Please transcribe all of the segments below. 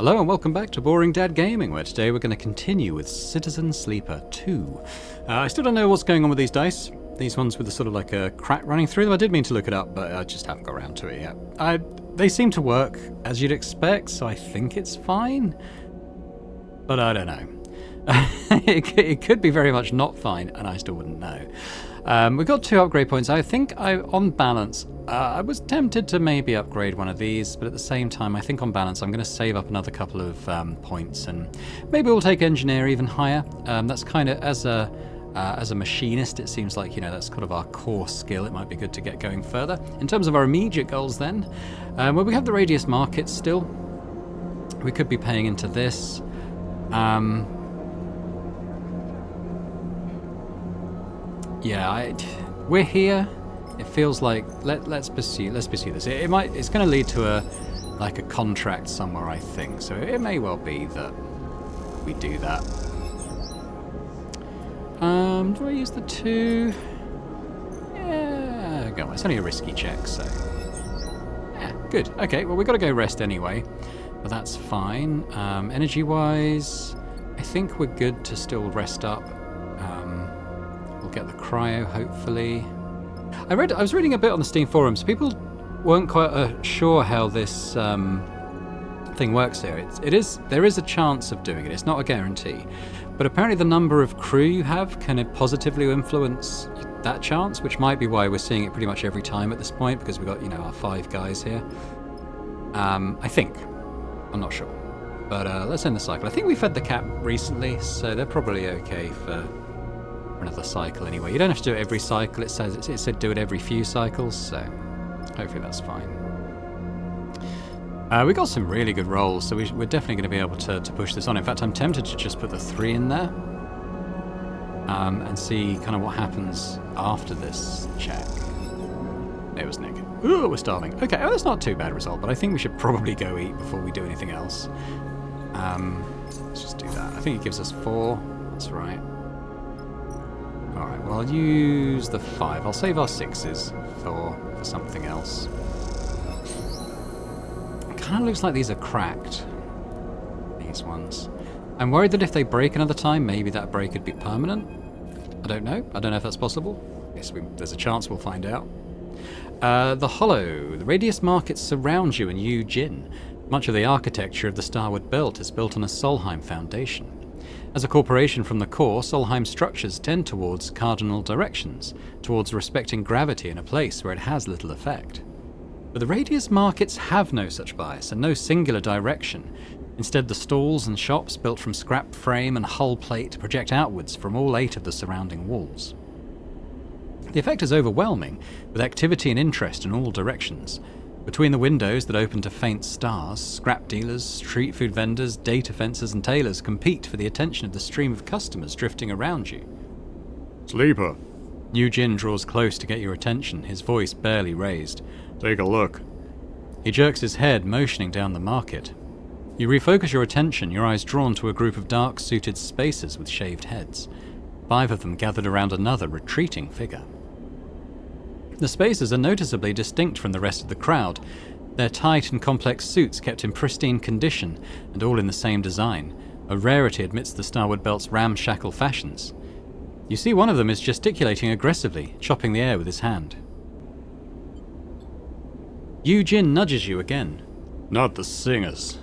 Hello and welcome back to Boring Dad Gaming, where today we're going to continue with Citizen Sleeper 2. I still don't know what's going on with these dice. These ones with the sort of like a crack running through them. I did mean to look it up, but I just haven't got around to it yet. They seem to work as you'd expect, so I think it's fine. But I don't know. It could be very much not fine, and I still wouldn't know. We've got 2 upgrade points. I think on balance, I was tempted to maybe upgrade one of these, but at the same time, I think on balance, I'm going to save up another couple of points, and maybe we'll take engineer even higher. That's kind of, as a machinist, it seems like, you know, that's kind of our core skill. It might be good to get going further. In terms of our immediate goals then, well, we have the radius markets still. We could be paying into this. Yeah, we're here. It feels like let's pursue this. It's going to lead to a contract somewhere, I think. So it may well be that we do that. Do I use the 2? Yeah, go on. It's only a risky check, so yeah, good. Okay, well, we've got to go rest anyway, but that's fine. Energy-wise, I think we're good to still rest up. We'll get the cryo, hopefully. I was reading a bit on the Steam forums. People weren't quite sure how this thing works here. There is a chance of doing it. It's not a guarantee. But apparently the number of crew you have can positively influence that chance, which might be why we're seeing it pretty much every time at this point, because we've got, you know, our 5 guys here. I think. I'm not sure. But let's end the cycle. I think we fed the cat recently, so they're probably okay for another cycle anyway. You don't have to do it every cycle. It said do it every few cycles, so hopefully that's fine. We got some really good rolls, so we're definitely going to be able to push this on. In fact, I'm tempted to just put the 3 in there and see kind of what happens after this check. It was negative. Ooh, we're starving. Okay, well, that's not too bad a result, but I think we should probably go eat before we do anything else. Let's just do that. I think it gives us 4. That's right. Alright, well, I'll use the 5. I'll save our 6s for something else. It kind of looks like these are cracked. These ones. I'm worried that if they break another time, maybe that break could be permanent. I don't know. I don't know if that's possible. Yes, there's a chance we'll find out. The Hollow. The radius markets surround you and Yu Jin. Much of the architecture of the Starward Belt is built on a Solheim foundation. As a corporation from the core, Solheim structures tend towards cardinal directions, towards respecting gravity in a place where it has little effect. But the radius markets have no such bias and no singular direction. Instead, the stalls and shops built from scrap frame and hull plate project outwards from all 8 of the surrounding walls. The effect is overwhelming, with activity and interest in all directions. Between the windows that open to faint stars, scrap dealers, street food vendors, data fencers and tailors compete for the attention of the stream of customers drifting around you. Sleeper. Yu Jin draws close to get your attention, his voice barely raised. Take a look. He jerks his head, motioning down the market. You refocus your attention, your eyes drawn to a group of dark-suited spacers with shaved heads. 5 of them gathered around another retreating figure. The spacers are noticeably distinct from the rest of the crowd, their tight and complex suits kept in pristine condition and all in the same design, a rarity amidst the Starward Belt's ramshackle fashions. You see one of them is gesticulating aggressively, chopping the air with his hand. Yu Jin nudges you again. Not the singers.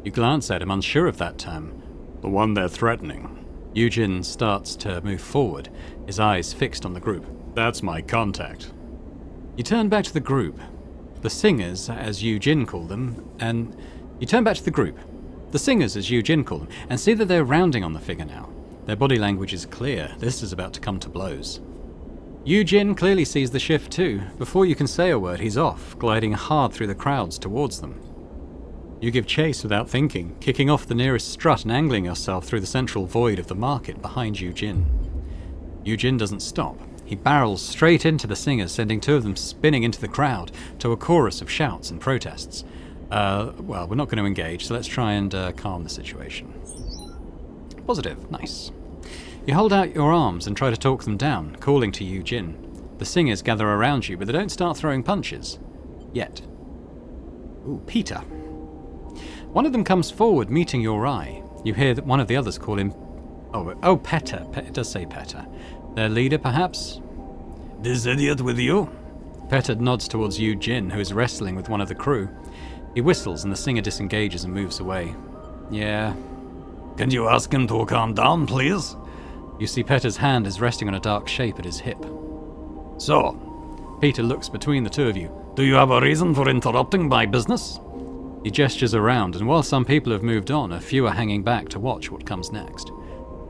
You glance at him, unsure of that term. The one they're threatening. Yu Jin starts to move forward, his eyes fixed on the group. That's my contact. You turn back to the group. The singers, as Yu Jin called them, and you turn back to the group. The singers, as Yu Jin called them, and see that they're rounding on the figure now. Their body language is clear. This is about to come to blows. Yu Jin clearly sees the shift too. Before you can say a word, he's off, gliding hard through the crowds towards them. You give chase without thinking, kicking off the nearest strut and angling yourself through the central void of the market behind Yu Jin. Yu Jin doesn't stop. He barrels straight into the singers, sending 2 of them spinning into the crowd to a chorus of shouts and protests. Well, we're not going to engage, so let's try and calm the situation. Positive. Nice. You hold out your arms and try to talk them down, calling to Yu Jin. The singers gather around you, but they don't start throwing punches. Yet. Ooh, Peter. One of them comes forward, meeting your eye. You hear that one of the others call him... Oh, Petter. It does say Petter. Their leader, perhaps? This idiot with you? Petter nods towards Yu Jin, who is wrestling with one of the crew. He whistles and the singer disengages and moves away. Yeah. Can you ask him to calm down, please? You see Petter's hand is resting on a dark shape at his hip. So, Peter looks between the two of you. do you have a reason for interrupting my business? He gestures around, and while some people have moved on, a few are hanging back to watch what comes next.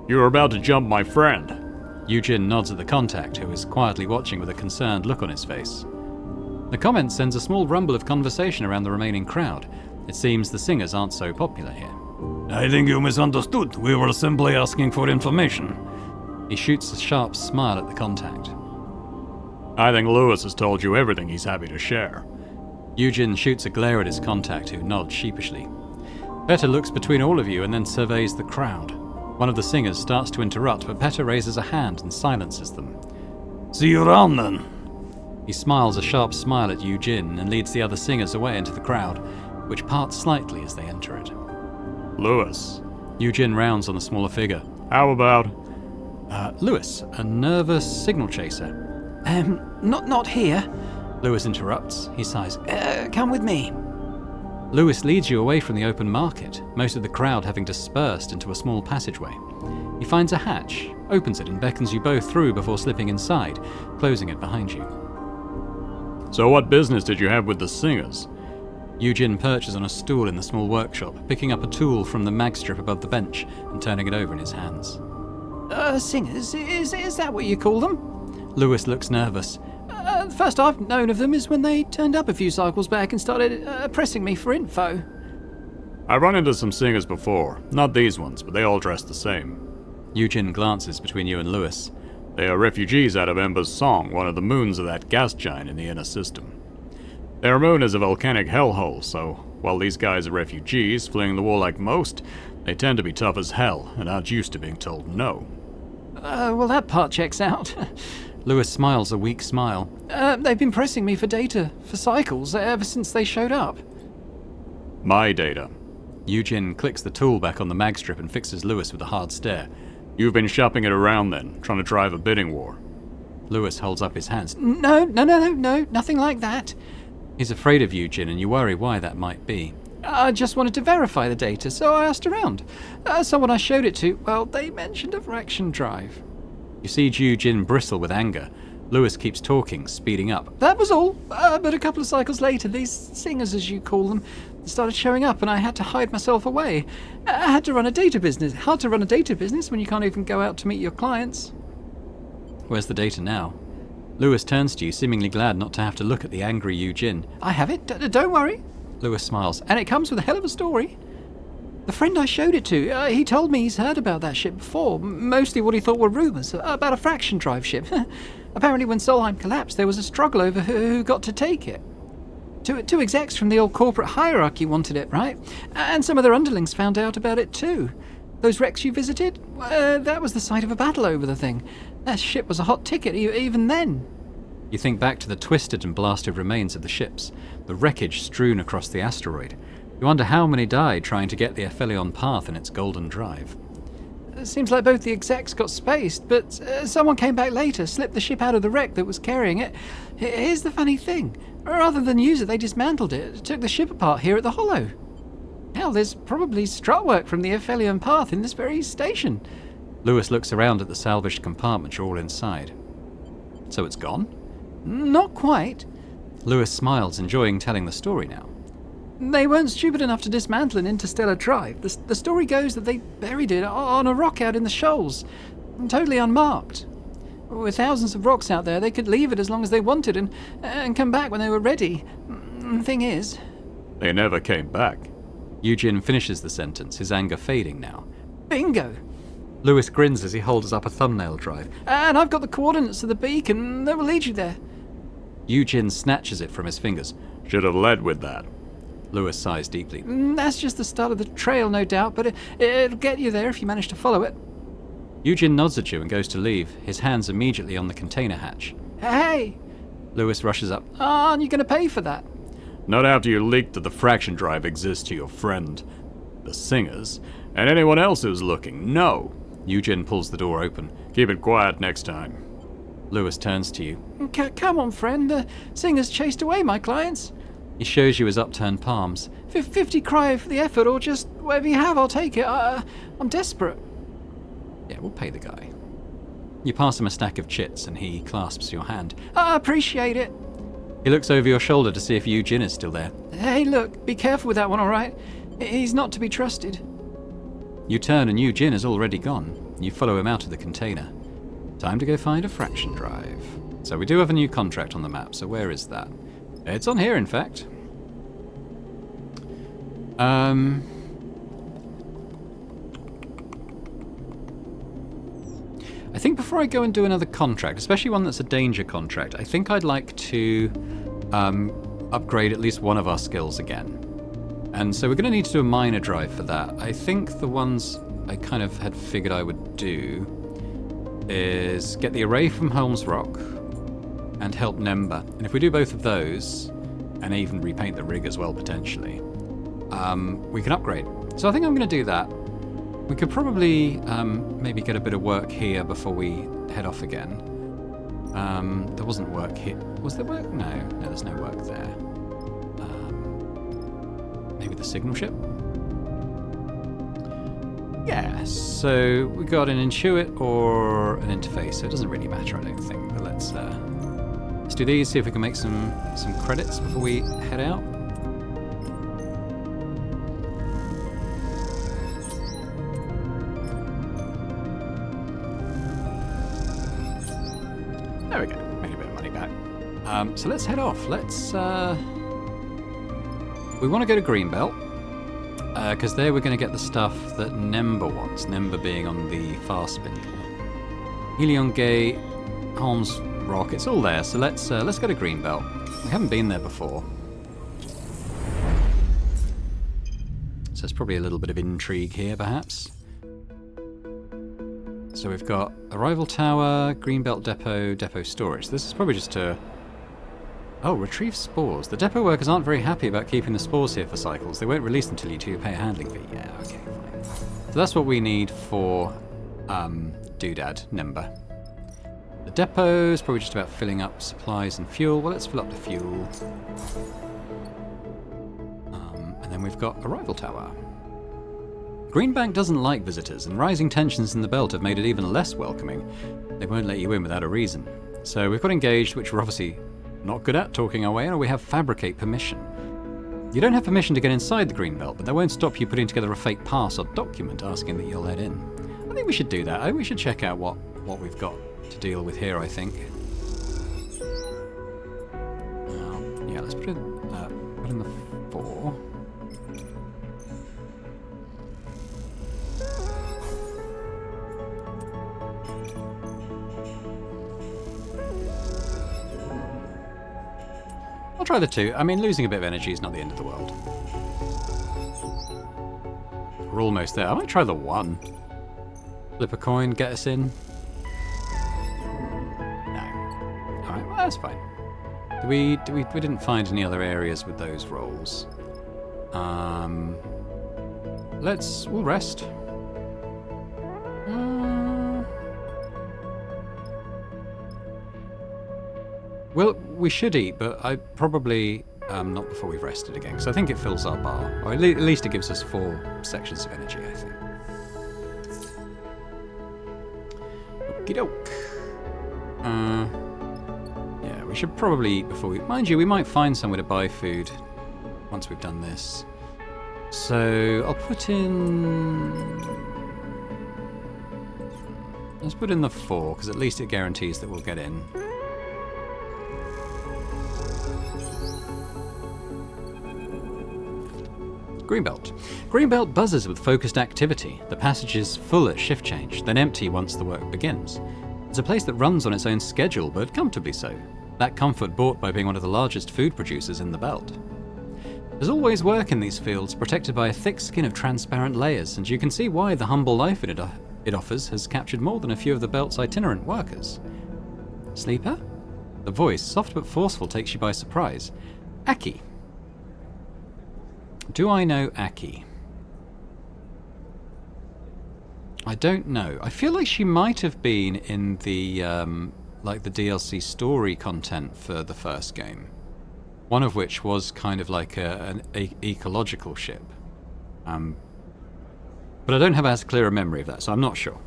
You were about to jump my friend. Yu Jin nods at the contact, who is quietly watching with a concerned look on his face. The comment sends a small rumble of conversation around the remaining crowd. It seems the singers aren't so popular here. I think you misunderstood. We were simply asking for information. He shoots a sharp smile at the contact. I think Lewis has told you everything he's happy to share. Yu Jin shoots a glare at his contact, who nods sheepishly. Petter looks between all of you and then surveys the crowd. One of the singers starts to interrupt, but Petter raises a hand and silences them. See you around then. He smiles a sharp smile at Yu Jin and leads the other singers away into the crowd, which parts slightly as they enter it. Lewis. Yu Jin rounds on the smaller figure. How about... Lewis, a nervous signal chaser. Not here. Lewis interrupts. He sighs. Come with me. Lewis leads you away from the open market, most of the crowd having dispersed into a small passageway. He finds a hatch, opens it and beckons you both through before slipping inside, closing it behind you. So what business did you have with the singers? Yu Jin perches on a stool in the small workshop, picking up a tool from the mag strip above the bench and turning it over in his hands. Singers, is that what you call them? Lewis looks nervous. The first I've known of them is when they turned up a few cycles back and started pressing me for info. I've run into some singers before. Not these ones, but they all dress the same. Yu Jin glances between you and Lewis. They are refugees out of Ember's Song, one of the moons of that gas giant in the inner system. Their moon is a volcanic hellhole, so while these guys are refugees, fleeing the war like most, they tend to be tough as hell and aren't used to being told no. Well, that part checks out. Lewis smiles a weak smile. They've been pressing me for data, for cycles, ever since they showed up. My data. Yu Jin clicks the tool back on the mag strip and fixes Lewis with a hard stare. You've been shopping it around then, trying to drive a bidding war. Lewis holds up his hands. No, nothing like that. He's afraid of Yu Jin, and you worry why that might be. I just wanted to verify the data, so I asked around. Someone I showed it to, well, they mentioned a fraction drive. You see Yu Jin bristle with anger. Lewis keeps talking, speeding up. That was all, but a couple of cycles later, these singers, as you call them, started showing up and I had to hide myself away. I had to run a data business. Hard to run a data business when you can't even go out to meet your clients. Where's the data now? Lewis turns to you, seemingly glad not to have to look at the angry Yu Jin. I have it, don't worry. Lewis smiles. And it comes with a hell of a story. The friend I showed it to, he told me he's heard about that ship before, mostly what he thought were rumours, about a fraction drive ship. Apparently when Solheim collapsed, there was a struggle over who got to take it. Two execs from the old corporate hierarchy wanted it, right? And some of their underlings found out about it too. Those wrecks you visited? That was the site of a battle over the thing. That ship was a hot ticket even then. You think back to the twisted and blasted remains of the ships, the wreckage strewn across the asteroid. You wonder how many died trying to get the Aphelion path in its golden drive. Seems like both the execs got spaced, but someone came back later, slipped the ship out of the wreck that was carrying it. Here's the funny thing. Rather than use it, they dismantled it, took the ship apart here at the Hollow. Hell, there's probably strut work from the Aphelion path in this very station. Lewis looks around at the salvaged compartment you're all inside. So it's gone? Not quite. Lewis smiles, enjoying telling the story now. They weren't stupid enough to dismantle an interstellar drive. The story goes that they buried it on a rock out in the shoals, totally unmarked. With thousands of rocks out there, they could leave it as long as they wanted and come back when they were ready. Thing is... They never came back. Yu Jin finishes the sentence, his anger fading now. Bingo! Lewis grins as he holds up a thumbnail drive. And I've got the coordinates of the beacon that will lead you there. Yu Jin snatches it from his fingers. Should have led with that. Lewis sighs deeply. That's just the start of the trail, no doubt, but it'll get you there if you manage to follow it. Yu Jin nods at you and goes to leave, his hands immediately on the container hatch. Hey! Lewis rushes up. Aren't you going to pay for that? Not after you leaked that the fraction drive exists to your friend. The singers, and anyone else who's looking, know. Eugen pulls the door open. Keep it quiet next time. Lewis turns to you. Come on, friend. The singers chased away my clients. He shows you his upturned palms. 50 cry for the effort, or just whatever you have, I'll take it. I'm desperate. Yeah, we'll pay the guy. You pass him a stack of chits and he clasps your hand. I appreciate it. He looks over your shoulder to see if Eugen is still there. Hey, look, be careful with that one, all right? He's not to be trusted. You turn and Eugen is already gone. You follow him out of the container. Time to go find a fraction drive. So we do have a new contract on the map, so where is that? It's on here, in fact. I think before I go and do another contract, especially one that's a danger contract, I think I'd like to upgrade at least one of our skills again. And so we're going to need to do a minor drive for that. I think the ones I kind of had figured I would do is get the array from Holmes Rock and help Nemba. And if we do both of those, and even repaint the rig as well potentially, we can upgrade. So I think I'm going to do that. We could probably maybe get a bit of work here before we head off again. There wasn't work here. Was there work? No, there's no work there. Maybe the signal ship? Yeah, so we got an intuit or an interface, so it doesn't really matter, I don't think. But let's do these, see if we can make some credits before we head out. There we go, made a bit of money back. So let's head off. We want to go to Greenbelt, because there we're going to get the stuff that Nemba wants, Nemba being on the far spindle. Helion Gate, Holmes Rock, it's all there, so let's go to Greenbelt. We haven't been there before. So there's probably a little bit of intrigue here, perhaps. So we've got Arrival Tower, Greenbelt Depot, Depot Storage. This is probably just to... Oh, retrieve spores. The depot workers aren't very happy about keeping the spores here for cycles. They won't release them until you two pay a handling fee. Yeah, okay, fine. So that's what we need for Doodad, Nemba. The depot is probably just about filling up supplies and fuel. Well, let's fill up the fuel. And then we've got Arrival Tower. Greenbank doesn't like visitors, and rising tensions in the belt have made it even less welcoming. They won't let you in without a reason. So we've got engaged, which we're obviously not good at talking our way in, or we have fabricate permission. You don't have permission to get inside the Greenbelt, but that won't stop you putting together a fake pass or document asking that you're let in. I think we should do that. I think we should check out what we've got to deal with here, I think. Yeah, let's put in the 4. I'll try the 2. I mean, losing a bit of energy is not the end of the world. We're almost there. I might try the 1. Flip a coin, get us in. No. Alright, well, that's fine. We didn't find any other areas with those rolls. We'll rest. Well, we should eat, but I probably not before we've rested again, because I think it fills our bar. Or at least it gives us 4 sections of energy, I think. Okie doke. Yeah, we should probably eat before we... Mind you, we might find somewhere to buy food once we've done this. So, I'll put in... Let's put in the 4, because at least it guarantees that we'll get in. Greenbelt. Greenbelt buzzes with focused activity. The passage is full at shift change, then empty once the work begins. It's a place that runs on its own schedule, but comfortably so. That comfort bought by being one of the largest food producers in the belt. There's always work in these fields, protected by a thick skin of transparent layers, and you can see why the humble life it offers has captured more than a few of the belt's itinerant workers. Sleeper? The voice, soft but forceful, takes you by surprise. Aki. Do I know Aki? I don't know. I feel like she might have been in the like the DLC story content for the first game. One of which was kind of like an ecological ship. But I don't have as clear a memory of that, so I'm not sure.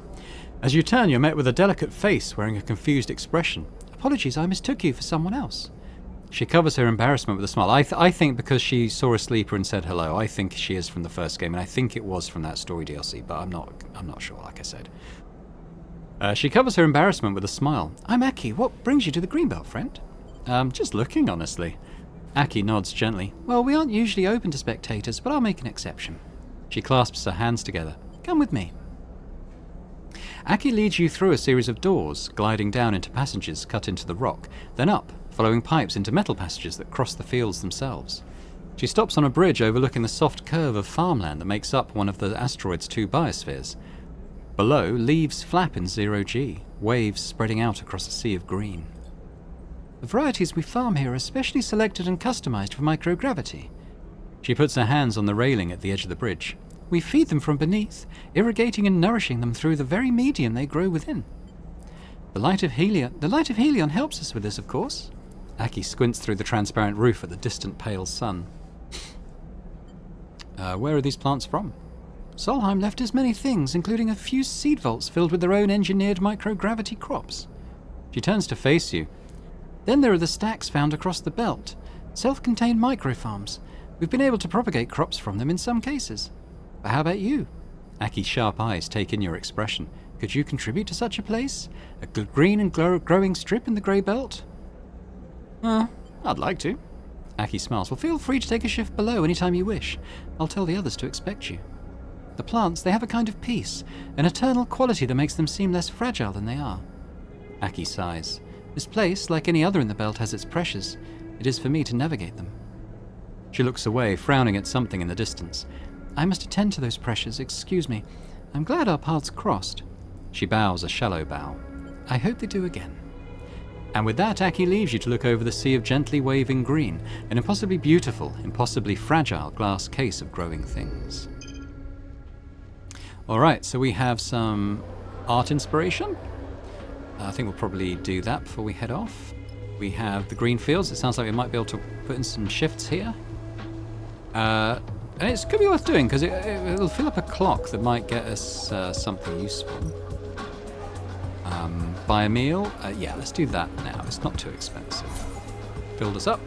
As you turn, you're met with a delicate face wearing a confused expression. Apologies, I mistook you for someone else. She covers her embarrassment with a smile. I think because she saw a sleeper and said hello, I think she is from the first game, and I think it was from that story DLC, but I'm not sure, like I said. She covers her embarrassment with a smile. I'm Aki. What brings you to the Greenbelt, friend? Just looking, honestly. Aki nods gently. Well, we aren't usually open to spectators, but I'll make an exception. She clasps her hands together. Come with me. Aki leads you through a series of doors, gliding down into passages cut into the rock, then up, following pipes into metal passages that cross the fields themselves. She stops on a bridge overlooking the soft curve of farmland that makes up one of the asteroid's 2 biospheres. Below, leaves flap in 0G, waves spreading out across a sea of green. The varieties we farm here are specially selected and customized for microgravity. She puts her hands on the railing at the edge of the bridge. We feed them from beneath, irrigating and nourishing them through the very medium they grow within. The light of Helion helps us with this, of course. Aki squints through the transparent roof at the distant pale sun. Where are these plants from? Solheim left us many things, including a few seed vaults filled with their own engineered microgravity crops. She turns to face you. Then there are the stacks found across the belt, self-contained microfarms. We've been able to propagate crops from them in some cases. But how about you? Aki's sharp eyes take in your expression. Could you contribute to such a place? A green and growing strip in the grey belt? I'd like to. Aki smiles. Well, feel free to take a shift below anytime you wish. I'll tell the others to expect you. The plants, they have a kind of peace, an eternal quality that makes them seem less fragile than they are. Aki sighs. This place, like any other in the belt, has its pressures. It is for me to navigate them. She looks away, frowning at something in the distance. I must attend to those pressures, excuse me. I'm glad our paths crossed. She bows a shallow bow. I hope they do again. And with that, Aki leaves you to look over the sea of gently waving green, an impossibly beautiful, impossibly fragile glass case of growing things. Alright, so we have some art inspiration. I think we'll probably do that before we head off. We have the green fields. It sounds like we might be able to put in some shifts here. And it could be worth doing, because it'll fill up a clock that might get us something useful. Buy a meal. Yeah, let's do that now. It's not too expensive. Filled us up.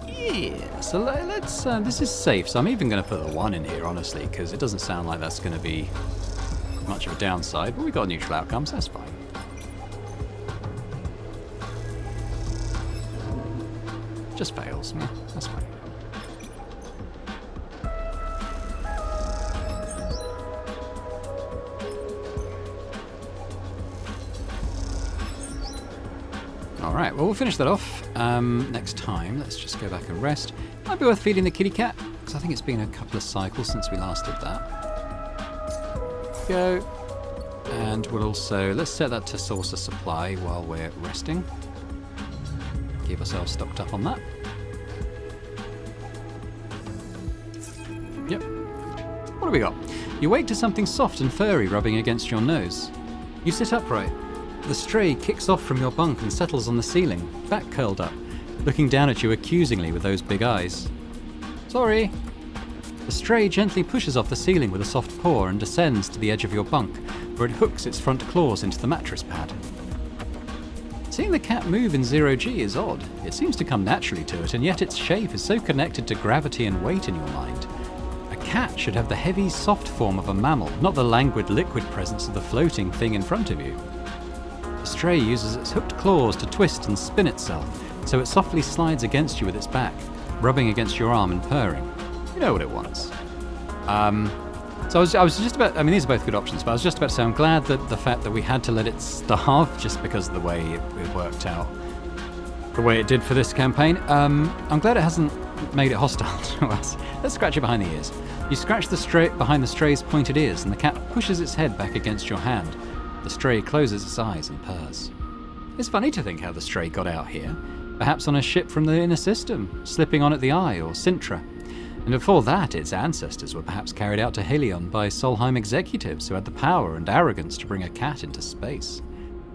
Yeah, so let's... this is safe, so I'm even going to put a 1 in here, honestly, because it doesn't sound like that's going to be much of a downside, but we got neutral outcomes, that's fine. Just fails, yeah, that's fine. Alright, well, we'll finish that off next time. Let's just go back and rest. Might be worth feeding the kitty cat, because I think it's been a couple of cycles since we last did that. Go. And we'll also, let's set that to source a supply while we're resting. Keep ourselves stocked up on that. Yep. What have we got? You wake to something soft and furry rubbing against your nose. You sit upright. The stray kicks off from your bunk and settles on the ceiling, back curled up, looking down at you accusingly with those big eyes. Sorry. The stray gently pushes off the ceiling with a soft paw and descends to the edge of your bunk, where it hooks its front claws into the mattress pad. Seeing the cat move in 0G is odd. It seems to come naturally to it, and yet its shape is so connected to gravity and weight in your mind. A cat should have the heavy, soft form of a mammal, not the languid, liquid presence of the floating thing in front of you. The stray uses its hooked claws to twist and spin itself, so it softly slides against you with its back, rubbing against your arm and purring. You know what it wants. So I was just about, I mean, these are both good options, but I was just about to say I'm glad that the fact that we had to let it starve just because of the way it worked out, the way it did for this campaign. I'm glad it hasn't made it hostile to us. Let's scratch it behind the ears. You scratch behind the stray's pointed ears, and the cat pushes its head back against your hand. The stray closes its eyes and purrs. It's funny to think how the stray got out here. Perhaps on a ship from the inner system, slipping on at the Eye or Sintra. And before that, its ancestors were perhaps carried out to Helion by Solheim executives who had the power and arrogance to bring a cat into space.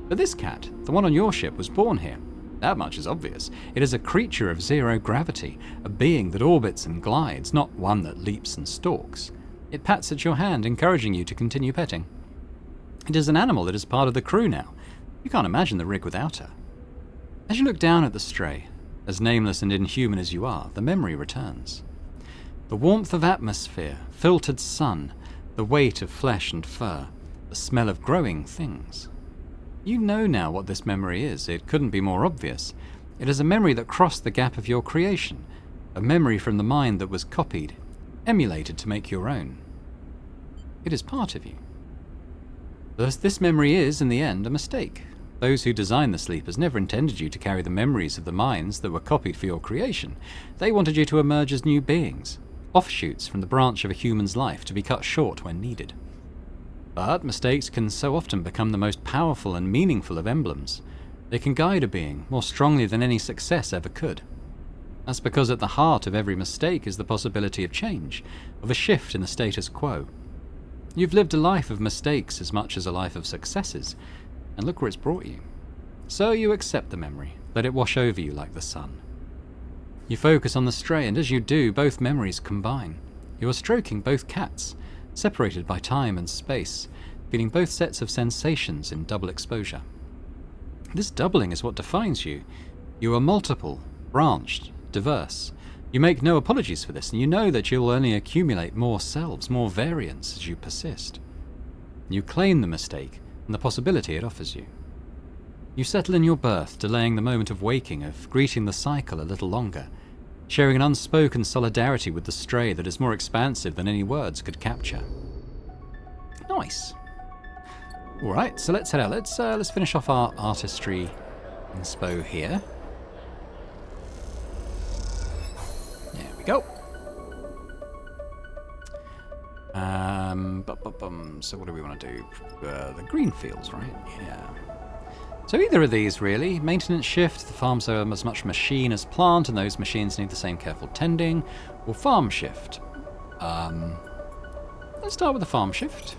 But this cat, the one on your ship, was born here. That much is obvious. It is a creature of zero gravity, a being that orbits and glides, not one that leaps and stalks. It pats at your hand, encouraging you to continue petting. It is an animal that is part of the crew now. You can't imagine the rig without her. As you look down at the stray, as nameless and inhuman as you are, the memory returns. The warmth of atmosphere, filtered sun, the weight of flesh and fur, the smell of growing things. You know now what this memory is. It couldn't be more obvious. It is a memory that crossed the gap of your creation, a memory from the mind that was copied, emulated to make your own. It is part of you. Thus, this memory is, in the end, a mistake. Those who designed the sleepers never intended you to carry the memories of the minds that were copied for your creation. They wanted you to emerge as new beings, offshoots from the branch of a human's life to be cut short when needed. But mistakes can so often become the most powerful and meaningful of emblems. They can guide a being more strongly than any success ever could. That's because at the heart of every mistake is the possibility of change, of a shift in the status quo. You've lived a life of mistakes as much as a life of successes, and look where it's brought you. So you accept the memory, let it wash over you like the sun. You focus on the stray, and as you do, both memories combine. You are stroking both cats, separated by time and space, feeling both sets of sensations in double exposure. This doubling is what defines you. You are multiple, branched, diverse. You make no apologies for this, and you know that you'll only accumulate more selves, more variants as you persist. You claim the mistake and the possibility it offers you. You settle in your berth, delaying the moment of waking, of greeting the cycle a little longer, sharing an unspoken solidarity with the stray that is more expansive than any words could capture. Nice. All right, so let's head out. Let's finish off our artistry inspo here. There we go. So what do we want to do? The green fields, right? Yeah. So either of these, really. Maintenance shift, the farms are as much machine as plant, and those machines need the same careful tending. Or farm shift. Let's start with the farm shift.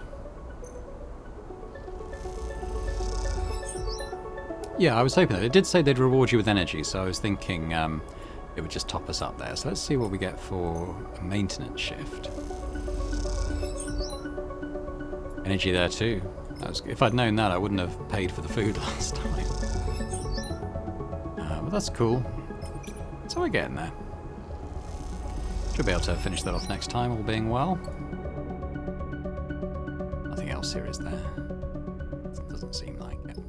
Yeah, I was hoping that. It did say they'd reward you with energy, so I was thinking it would just top us up there. So let's see what we get for a maintenance shift. Energy there too. If I'd known that, I wouldn't have paid for the food last time. But that's cool. So we're getting there. Should be able to finish that off next time, all being well. Nothing else here, is there? Doesn't seem like it.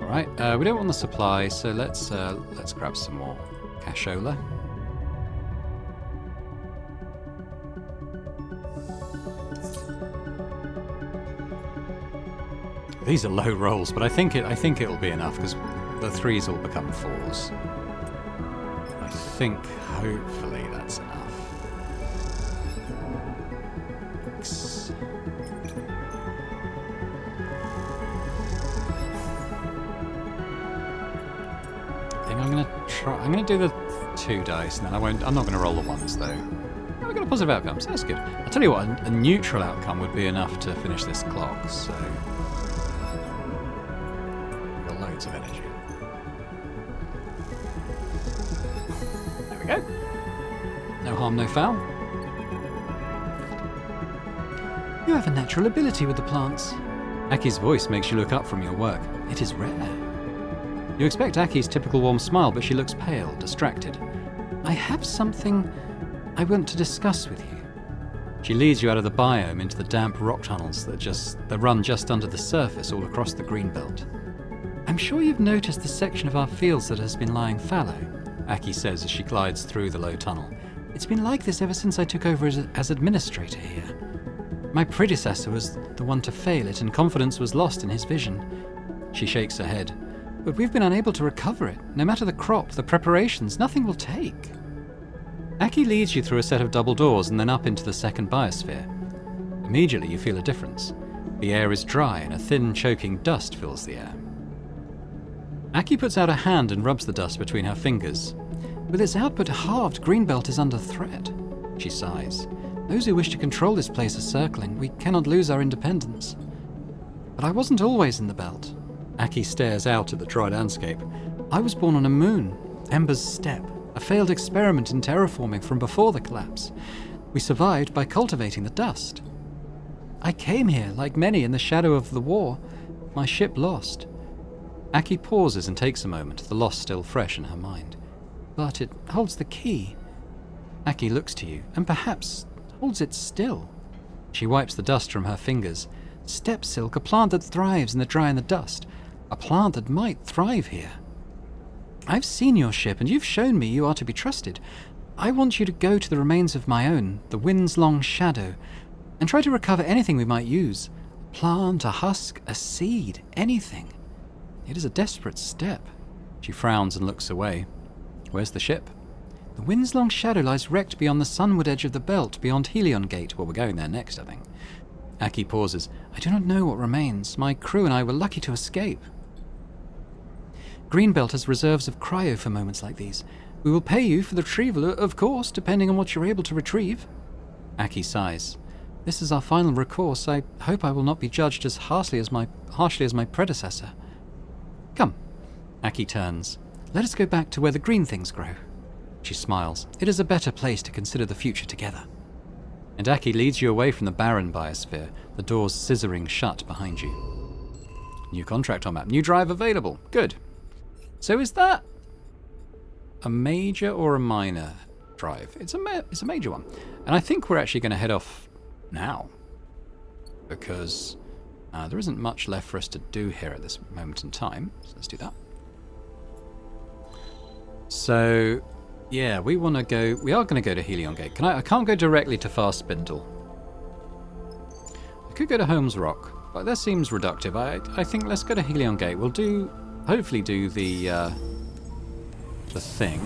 Alright, we don't want the supply, so let's grab some more cashola. These are low rolls, but I think it'll be enough because the 3s will become 4s. I think hopefully that's enough. I'm gonna do the 2 dice, and then I'm not gonna roll the 1s though. We got a positive outcome, so that's good. I'll tell you what, a neutral outcome would be enough to finish this clock. So. Of energy. There we go. No harm, no foul. You have a natural ability with the plants. Aki's voice makes you look up from your work. It is rare. You expect Aki's typical warm smile, but she looks pale, distracted. I have something I want to discuss with you. She leads you out of the biome into the damp rock tunnels that run just under the surface all across the greenbelt. I'm sure you've noticed the section of our fields that has been lying fallow, Aki says as she glides through the low tunnel. It's been like this ever since I took over as administrator here. My predecessor was the one to fail it, and confidence was lost in his vision. She shakes her head. But we've been unable to recover it. No matter the crop, the preparations, nothing will take. Aki leads you through a set of double doors and then up into the second biosphere. Immediately you feel a difference. The air is dry and a thin, choking dust fills the air. Aki puts out a hand and rubs the dust between her fingers. With its output halved, Greenbelt is under threat. She sighs. Those who wish to control this place are circling. We cannot lose our independence. But I wasn't always in the belt. Aki stares out at the dry landscape. I was born on a moon, Ember's Step, a failed experiment in terraforming from before the collapse. We survived by cultivating the dust. I came here, like many, in the shadow of the war. My ship lost. Aki pauses and takes a moment, the loss still fresh in her mind. But it holds the key. Aki looks to you, and perhaps holds it still. She wipes the dust from her fingers. Step silk, a plant that thrives in the dry and the dust. A plant that might thrive here. I've seen your ship, and you've shown me you are to be trusted. I want you to go to the remains of my own, the wind's long shadow, and try to recover anything we might use. A plant, a husk, a seed, anything. It is a desperate step. She frowns and looks away. Where's the ship? The wind's long shadow lies wrecked beyond the sunward edge of the belt, beyond Helion Gate. Well, we're going there next, I think. Aki pauses. I do not know what remains. My crew and I were lucky to escape. Greenbelt has reserves of cryo for moments like these. We will pay you for the retrieval, of course, depending on what you're able to retrieve. Aki sighs. This is our final recourse. I hope I will not be judged as harshly as my predecessor. Come. Aki turns. Let us go back to where the green things grow. She smiles. It is a better place to consider the future together. And Aki leads you away from the barren biosphere, the doors scissoring shut behind you. New contract on map. New drive available. Good. So is that a major or a minor drive? It's a major one. And I think we're actually going to head off now. Because there isn't much left for us to do here at this moment in time. So let's do that. So, yeah, we want to go... We are going to go to Helion Gate. I can't go directly to Fast Spindle. I could go to Holmes Rock, but that seems reductive. I think let's go to Helion Gate. We'll do... Hopefully do the thing.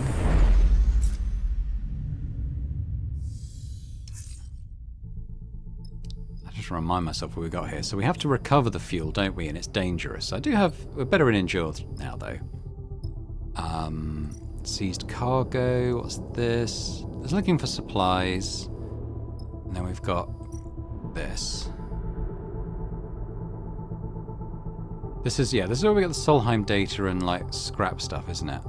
I just remind myself what we got here. So we have to recover the fuel, don't we? And it's dangerous. We're better in Endured now, though. Seized cargo. What's this? It's looking for supplies. And then we've got this. This is where we get the Solheim data and, like, scrap stuff, isn't it?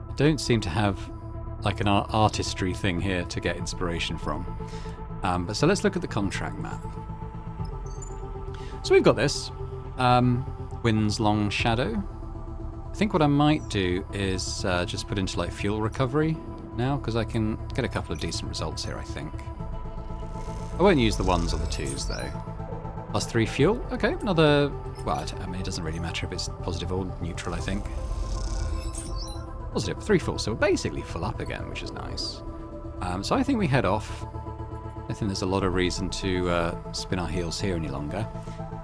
I don't seem to have, like, an artistry thing here to get inspiration from. But so let's look at the contract map. So we've got this. Wind's Long Shadow. I think what I might do is just put into, like, fuel recovery now, because I can get a couple of decent results here, I think. I won't use the 1s or the 2s, though. +3 fuel. Okay, another... Well, I mean, it doesn't really matter if it's positive or neutral, I think. Positive, 3 full. So we're basically full up again, which is nice. So I think we head off. I think there's a lot of reason to spin our heels here any longer.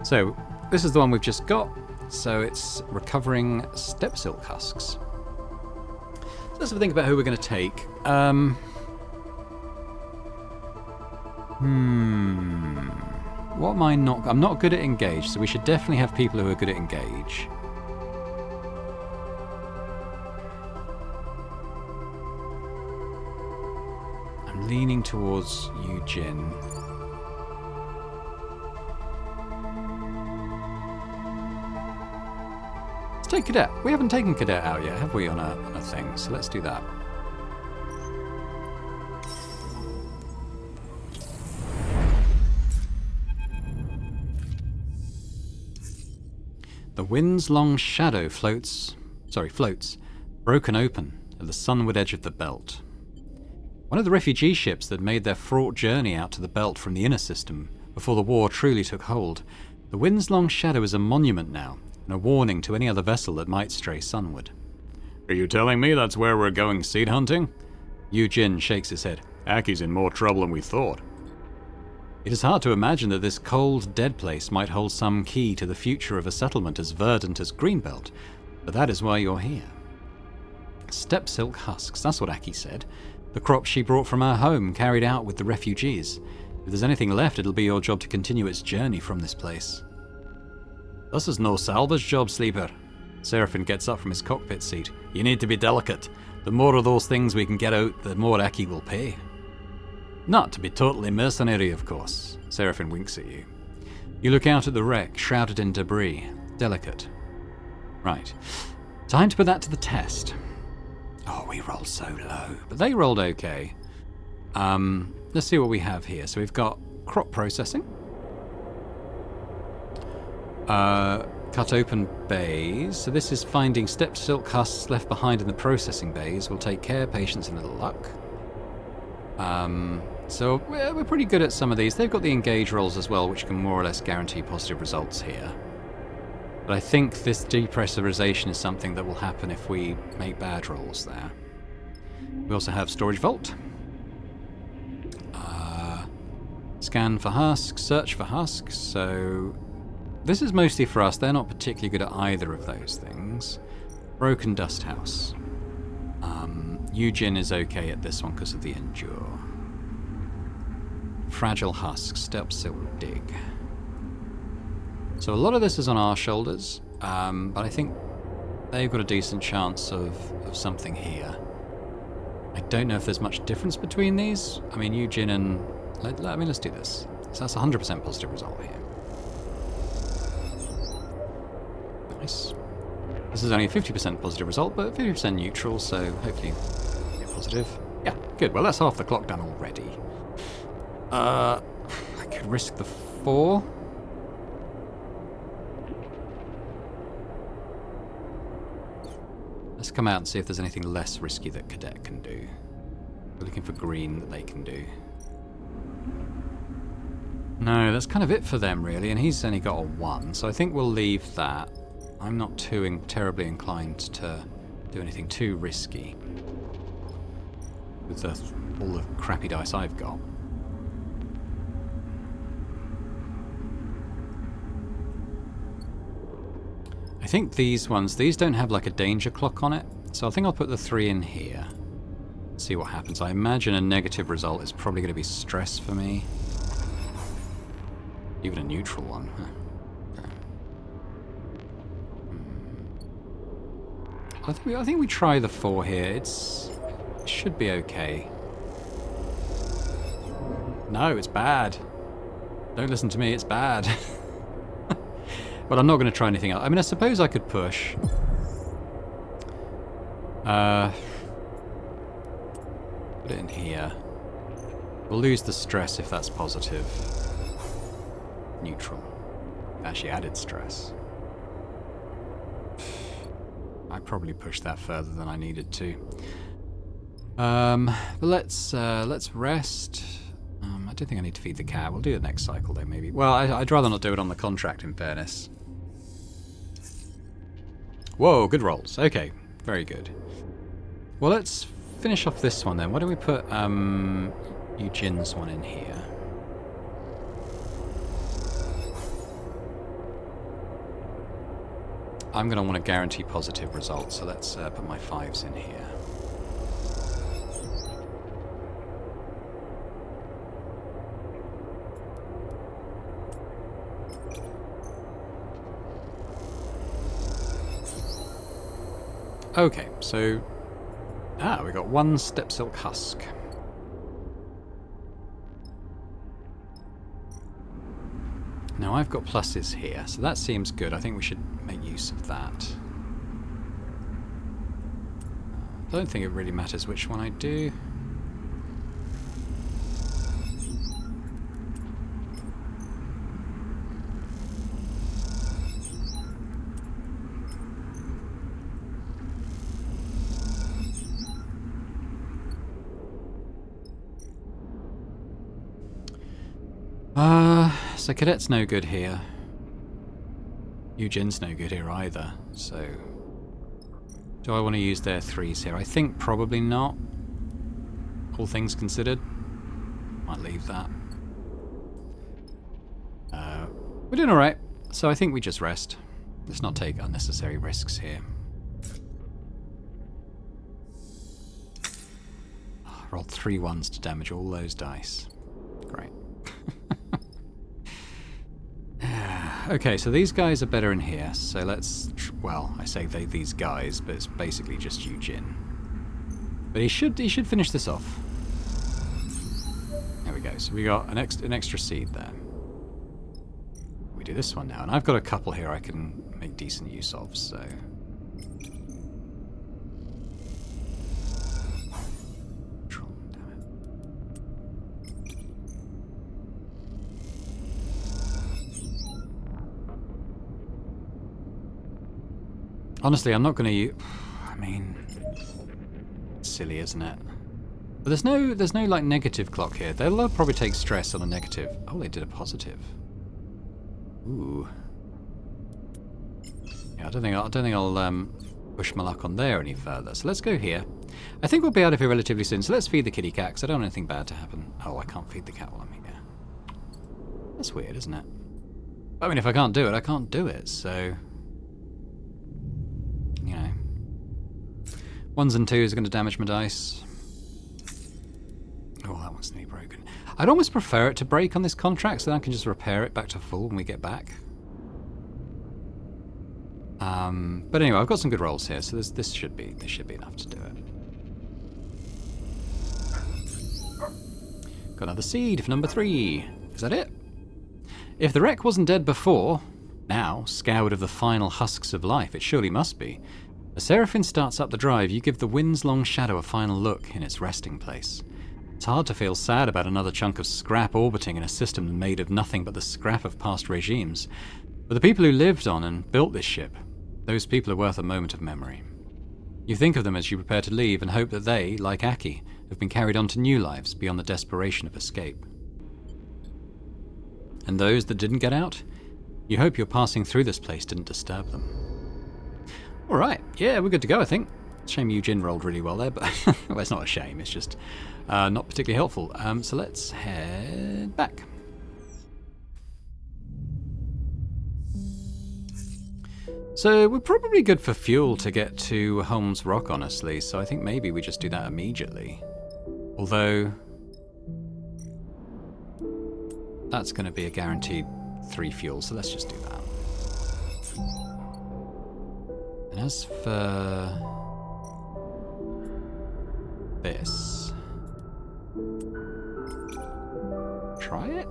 So this is the one we've just got. So it's recovering step silk husks. So let's have a think about who we're going to take. What am I not... I'm not good at engage, so we should definitely have people who are good at engage. I'm leaning towards Eugene. Let's take Cadet. We haven't taken Cadet out yet, have we, on a thing? So let's do that. The wind's long shadow floats, broken open at the sunward edge of the belt. One of the refugee ships that made their fraught journey out to the belt from the inner system before the war truly took hold. The wind's long shadow is a monument now, and a warning to any other vessel that might stray sunward. Are you telling me that's where we're going seed hunting? Eugene shakes his head. Aki's in more trouble than we thought. It is hard to imagine that this cold, dead place might hold some key to the future of a settlement as verdant as Greenbelt, but that is why you're here. Step silk husks, that's what Aki said. The crop she brought from her home, carried out with the refugees. If there's anything left, it'll be your job to continue its journey from this place. This is no salvage job, Sleeper. Seraphin gets up from his cockpit seat. You need to be delicate. The more of those things we can get out, the more Aki will pay. Not to be totally mercenary, of course. Seraphin winks at you. You look out at the wreck, shrouded in debris. Delicate. Right. Time to put that to the test. Oh, we rolled so low. But they rolled okay. Let's see what we have here. So we've got crop processing. Cut open bays. So this is finding stepped silk husks left behind in the processing bays. Will take care, patience, and a little luck. So we're pretty good at some of these. They've got the engage rolls as well, which can more or less guarantee positive results here. But I think this depressurization is something that will happen if we make bad rolls there. We also have storage vault. Scan for husks, search for husks. So this is mostly for us. They're not particularly good at either of those things. Broken dust house. Eugen is okay at this one because of the endure. Fragile husk, step silk dig. So a lot of this is on our shoulders, but I think they've got a decent chance of something here. I don't know if there's much difference between these. I mean, Eugen and... let's do this. So that's a 100% positive result here. Nice. This is only a 50% positive result, but 50% neutral, so hopefully get positive. Yeah, good. Well, that's half the clock done already. I could risk the 4. Let's come out and see if there's anything less risky that Cadet can do. We're looking for green that they can do. No, that's kind of it for them, really, and he's only got a 1, so I think we'll leave that. I'm not too terribly inclined to do anything too risky with all the crappy dice I've got. I think these don't have like a danger clock on it, so I think I'll put the 3 in here. See what happens. I imagine a negative result is probably going to be stress for me. Even a neutral one. Huh. I think we try the 4 here. It should be okay. No, it's bad. Don't listen to me, it's bad. But I'm not going to try anything else. I mean, I suppose I could push. Put it in here. We'll lose the stress if that's positive. Neutral. Actually added stress. I probably pushed that further than I needed to. But let's rest. I don't think I need to feed the cat. We'll do it next cycle though, maybe. Well, I'd rather not do it on the contract, in fairness. Whoa, good rolls. Okay, very good. Well, let's finish off this one then. Why don't we put Eugen's one in here? I'm going to want to guarantee positive results, so let's put my 5s in here. Okay, so... we got 1 step silk husk. Now I've got pluses here, so that seems good. I think we should make use of that. I don't think it really matters which one I do. So Cadet's no good here. Eugen's no good here either, so... Do I want to use their 3s here? I think probably not. All things considered. Might leave that. We're doing alright, so I think we just rest. Let's not take unnecessary risks here. I rolled 3 1s to damage all those dice. Great. Okay, so these guys are better in here. So let's... Well, I say these guys, but it's basically just Eugene. But he should finish this off. There we go. So we got an extra seed there. We do this one now. And I've got a couple here I can make decent use of, so... Honestly, I'm not going to... I mean... It's silly, isn't it? But there's no like negative clock here. They'll probably take stress on a negative. Oh, they did a positive. Ooh. Yeah, I don't think I'll push my luck on there any further. So let's go here. I think we'll be out of here relatively soon. So let's feed the kitty cat, because I don't want anything bad to happen. Oh, I can't feed the cat while I'm here. That's weird, isn't it? I mean, if I can't do it, I can't do it. So... You know, 1s and 2s are going to damage my dice. Oh, that one's nearly broken. I'd almost prefer it to break on this contract, so then I can just repair it back to full when we get back. But anyway, I've got some good rolls here, so this should be enough to do it. Got another seed for number 3. Is that it? If the wreck wasn't dead before, now, scoured of the final husks of life, it surely must be. As Seraphim starts up the drive, you give the wind's long shadow a final look in its resting place. It's hard to feel sad about another chunk of scrap orbiting in a system made of nothing but the scrap of past regimes. But the people who lived on and built this ship, those people are worth a moment of memory. You think of them as you prepare to leave and hope that they, like Aki, have been carried on to new lives beyond the desperation of escape. And those that didn't get out? You hope your passing through this place didn't disturb them. Alright, yeah, we're good to go, I think. Shame Eugene rolled really well there, but well, it's not a shame, it's just not particularly helpful. So let's head back. So we're probably good for fuel to get to Holmes Rock, honestly, so I think maybe we just do that immediately. Although... that's going to be a guaranteed 3 fuel, so let's just do that. And as for this, try it.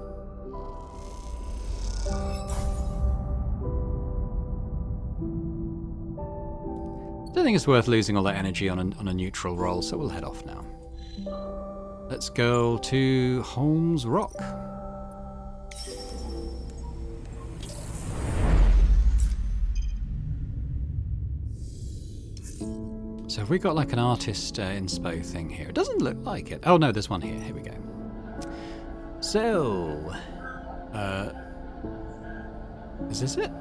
Don't think it's worth losing all that energy on a neutral roll, so we'll head off now. Let's go to Holmes Rock. So have we got like an artist inspo thing here? It doesn't look like it. Oh no, there's one here. Here we go. So, is this it?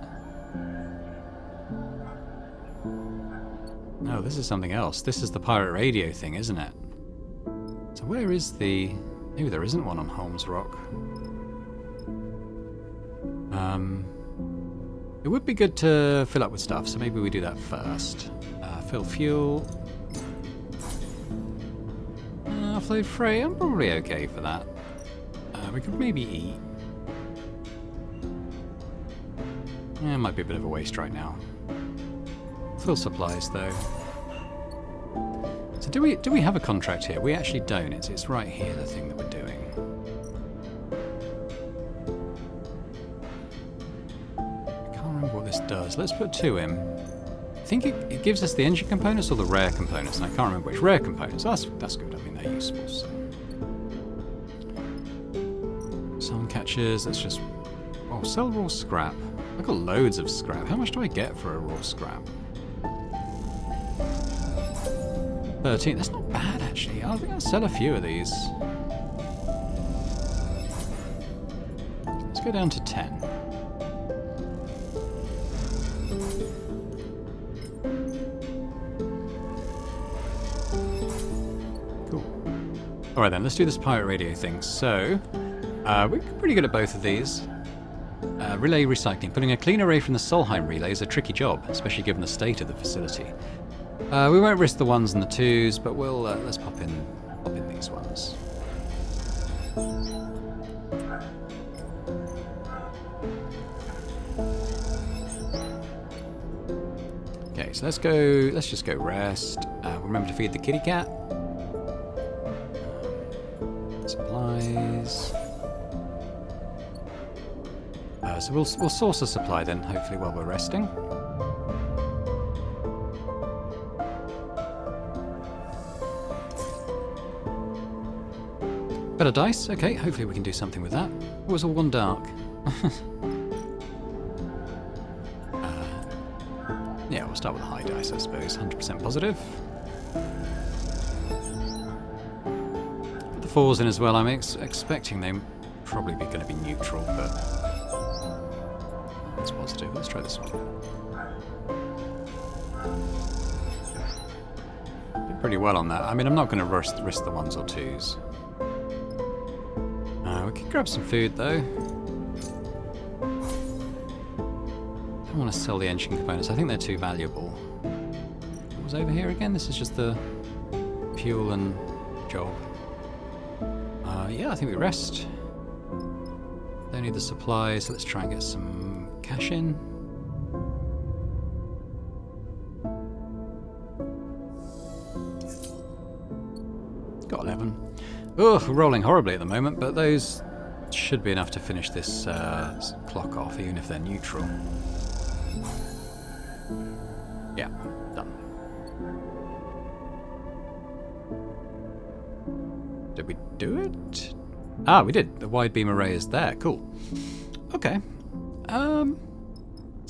No, this is something else. This is the pirate radio thing, isn't it? So where is the... Maybe there isn't one on Holmes Rock. It would be good to fill up with stuff, so maybe we do that first. Fill fuel. Offload freight, I'm probably okay for that. We could maybe eat. Yeah, it might be a bit of a waste right now. Fill supplies though. So do we have a contract here? We actually don't. It's right here, the thing that we're doing. I can't remember what this does. Let's put 2 in. I think it gives us the engine components or the rare components, and I can't remember which. Rare components. That's good. I mean, they're useful. So. Sun catchers. Let's just... Oh, sell raw scrap. I've got loads of scrap. How much do I get for a raw scrap? 13. That's not bad, actually. I think I'll sell a few of these. Let's go down to 10. Alright then, let's do this pirate radio thing. So, we're pretty good at both of these. Relay recycling. Putting a clean array from the Solheim relay is a tricky job, especially given the state of the facility. We won't risk the 1s and the 2s, but we'll let's pop in these ones. Okay, so let's just go rest. Remember to feed the kitty cat. Supplies. So we'll source a supply then, hopefully while we're resting. Better dice. Okay, hopefully we can do something with that. It was all gone dark. Yeah, we'll start with a high dice, I suppose. 100% positive. Put the 4s in as well. I'm expecting they're probably going to be neutral, but it's positive. Let's try this one. Did pretty well on that. I mean, I'm not going to risk the 1s or 2s. We could grab some food, though. I want to sell the engine components. I think they're too valuable. What was over here again? This is just the fuel and job. Yeah, I think we rest. Don't need the supplies. Let's try and get some cash in. Got 11. Ugh, we're rolling horribly at the moment, but those should be enough to finish this clock off, even if they're neutral. Yeah, done. Did we do it? Ah, we did. The wide beam array is there. Cool. Okay. So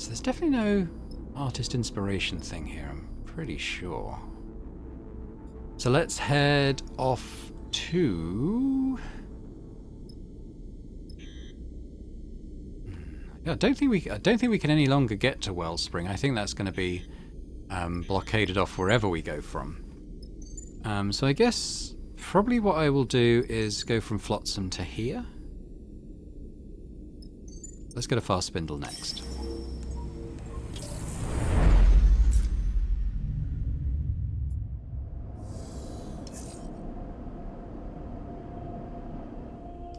there's definitely no artist inspiration thing here, I'm pretty sure. So let's head off to... Yeah, I don't think we can any longer get to Wellspring. I think that's going to be blockaded off wherever we go from. So I guess probably what I will do is go from Flotsam to here. Let's go to Fast Spindle next.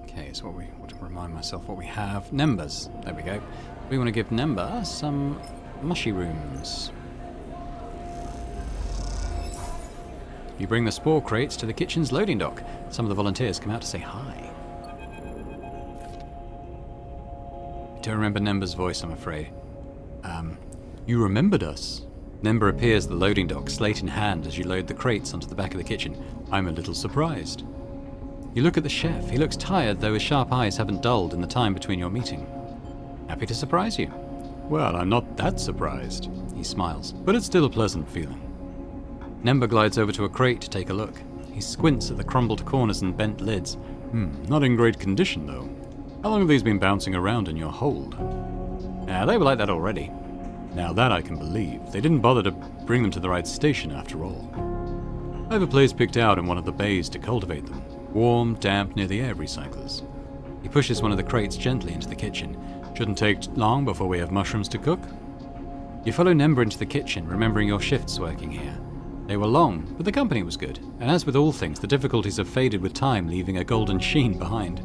Okay, so what to remind myself what we have. Nembers. There we go. We want to give Nember some mushy rooms. You bring the spore crates to the kitchen's loading dock. Some of the volunteers come out to say hi. I don't remember Nember's voice, I'm afraid. You remembered us. Nember appears at the loading dock, slate in hand, as you load the crates onto the back of the kitchen. I'm a little surprised. You look at the chef. He looks tired, though his sharp eyes haven't dulled in the time between your meeting. Happy to surprise you. Well, I'm not that surprised. He smiles. But it's still a pleasant feeling. Nember glides over to a crate to take a look. He squints at the crumbled corners and bent lids. Not in great condition, though. How long have these been bouncing around in your hold? They were like that already. Now that I can believe. They didn't bother to bring them to the right station after all. I have a place picked out in one of the bays to cultivate them. Warm, damp, near the air recyclers. He pushes one of the crates gently into the kitchen. Shouldn't take long before we have mushrooms to cook. You follow Nember into the kitchen, remembering your shifts working here. They were long, but the company was good, and as with all things, the difficulties have faded with time, leaving a golden sheen behind.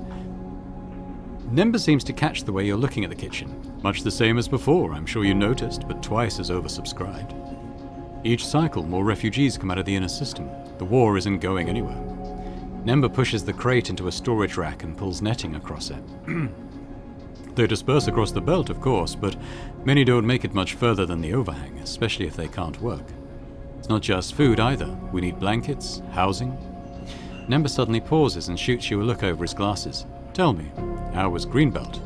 Nember seems to catch the way you're looking at the kitchen. Much the same as before, I'm sure you noticed, but twice as oversubscribed. Each cycle, more refugees come out of the inner system. The war isn't going anywhere. Nember pushes the crate into a storage rack and pulls netting across it. They disperse across the belt, of course, but many don't make it much further than the overhang, especially if they can't work. It's not just food either. We need blankets, housing. Nember suddenly pauses and shoots you a look over his glasses. Tell me, how was Greenbelt?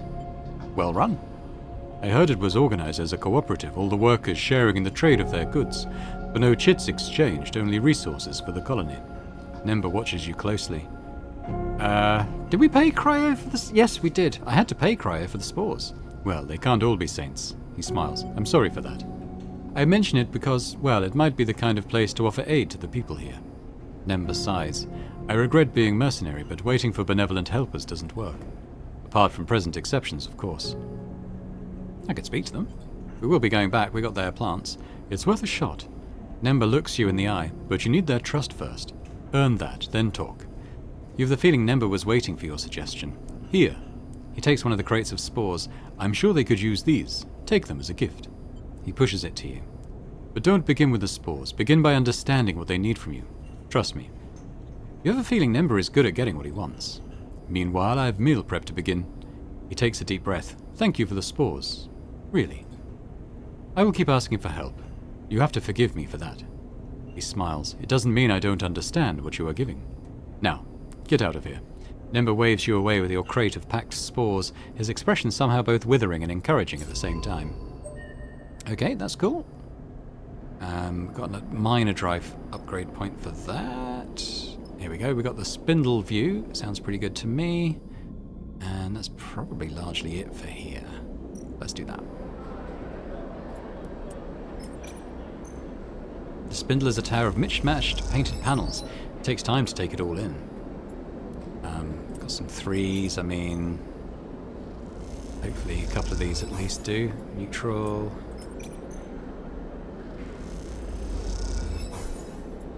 Well run. I heard it was organized as a cooperative, all the workers sharing in the trade of their goods, but no chits exchanged, only resources for the colony. Nember watches you closely. Did we pay Cryo for this? Yes, we did. I had to pay Cryo for the spores. Well, they can't all be saints. He smiles. I'm sorry for that. I mention it because, well, it might be the kind of place to offer aid to the people here. Nember sighs. I regret being mercenary, but waiting for benevolent helpers doesn't work. Apart from present exceptions, of course. I could speak to them. We will be going back. We got their plants. It's worth a shot. Nember looks you in the eye. But you need their trust first. Earn that, then talk. You've the feeling Nember was waiting for your suggestion. Here. He takes one of the crates of spores. I'm sure they could use these. Take them as a gift. He pushes it to you. But don't begin with the spores. Begin by understanding what they need from you. Trust me. You have a feeling Nember is good at getting what he wants. Meanwhile, I have meal prep to begin. He takes a deep breath. Thank you for the spores. Really. I will keep asking for help. You have to forgive me for that. He smiles. It doesn't mean I don't understand what you are giving. Now, get out of here. Nember waves you away with your crate of packed spores, his expression somehow both withering and encouraging at the same time. Okay, that's cool. Got a minor drive upgrade point for that. Here we go, we got the spindle view. Sounds pretty good to me. And that's probably largely it for here. Let's do that. The spindle is a tower of mismatched painted panels. It takes time to take it all in. Got some 3s, I mean... hopefully a couple of these at least do. Neutral.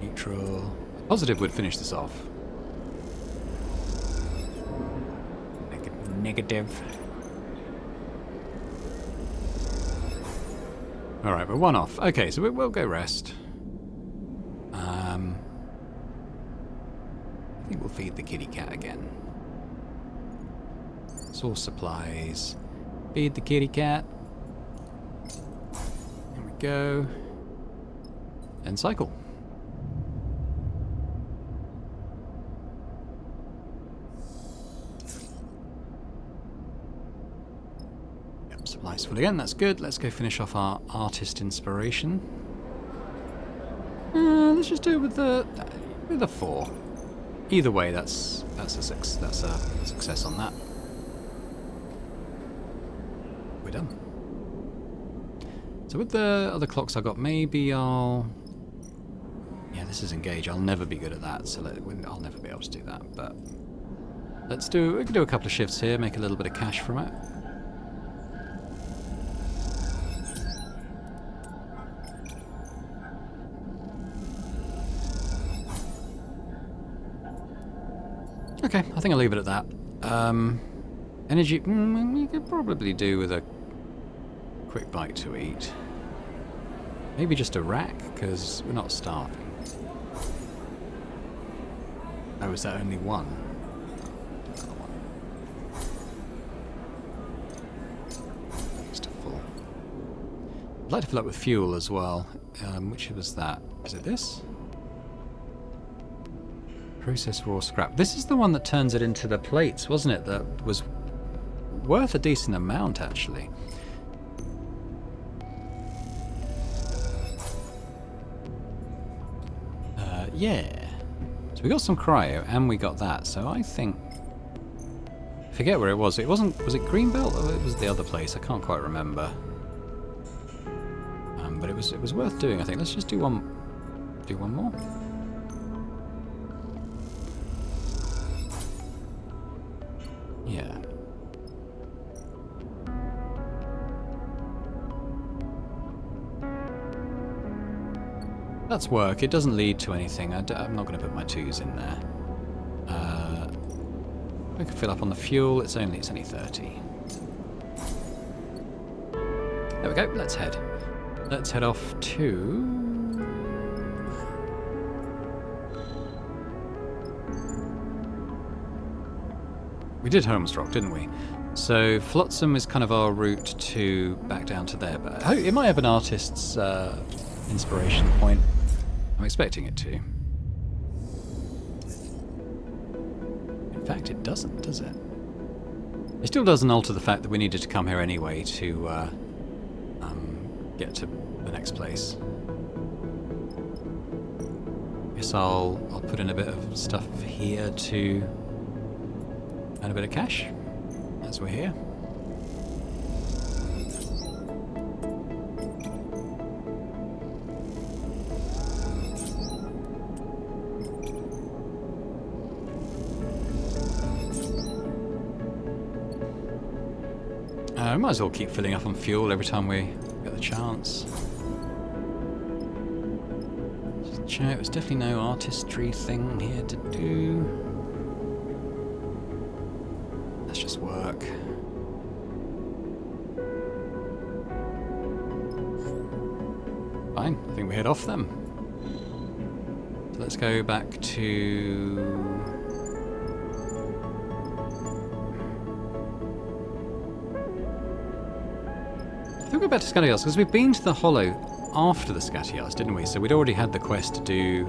Neutral. Positive would finish this off. Negative. Alright, we're 1 off. Okay, so we'll go rest. I think we'll feed the kitty cat again. Source supplies. Feed the kitty cat. There we go. And cycle. Yep, supplies full again, that's good. Let's go finish off our artist inspiration. Let's just do it with the 4. Either way, that's a success on that. We're done. So with the other clocks I got, maybe I'll... yeah, this is engage. I'll never be good at that, so I'll never be able to do that. But we can do a couple of shifts here, make a little bit of cash from it. Okay, I think I'll leave it at that. Energy, we could probably do with a quick bite to eat. Maybe just a rack, because we're not starving. Oh, is that only one? Another one. Just a full. I'd like to fill up with fuel as well. Which was that? Is it this? Process raw scrap. This is the one that turns it into the plates, wasn't it? That was worth a decent amount, actually. Yeah. So we got some cryo, and we got that. So I think... I forget where it was. It wasn't... Was it Greenbelt, or it was the other place? I can't quite remember. But it was worth doing, I think. Let's just do one more. Yeah. That's work. It doesn't lead to anything. I'm not going to put my 2s in there. We can fill up on the fuel. It's only 30. There we go. Let's head. Let's head off to... We did Holmesrock, didn't we? So Flotsam is kind of our route to back down to there, but it might have an artist's inspiration point. I'm expecting it to. In fact, it doesn't, does it? It still doesn't alter the fact that we needed to come here anyway to get to the next place. Guess I'll put in a bit of stuff here to earn a bit of cash as we're here. We might as well keep filling up on fuel every time we get the chance. Just check, there's definitely no artistry thing here to do. Let's just work. Fine, I think we head off them. So let's go back to... I think we're back to Scatteryards, because we've been to the Hollow after the Scatteryards, didn't we? So we'd already had the quest to do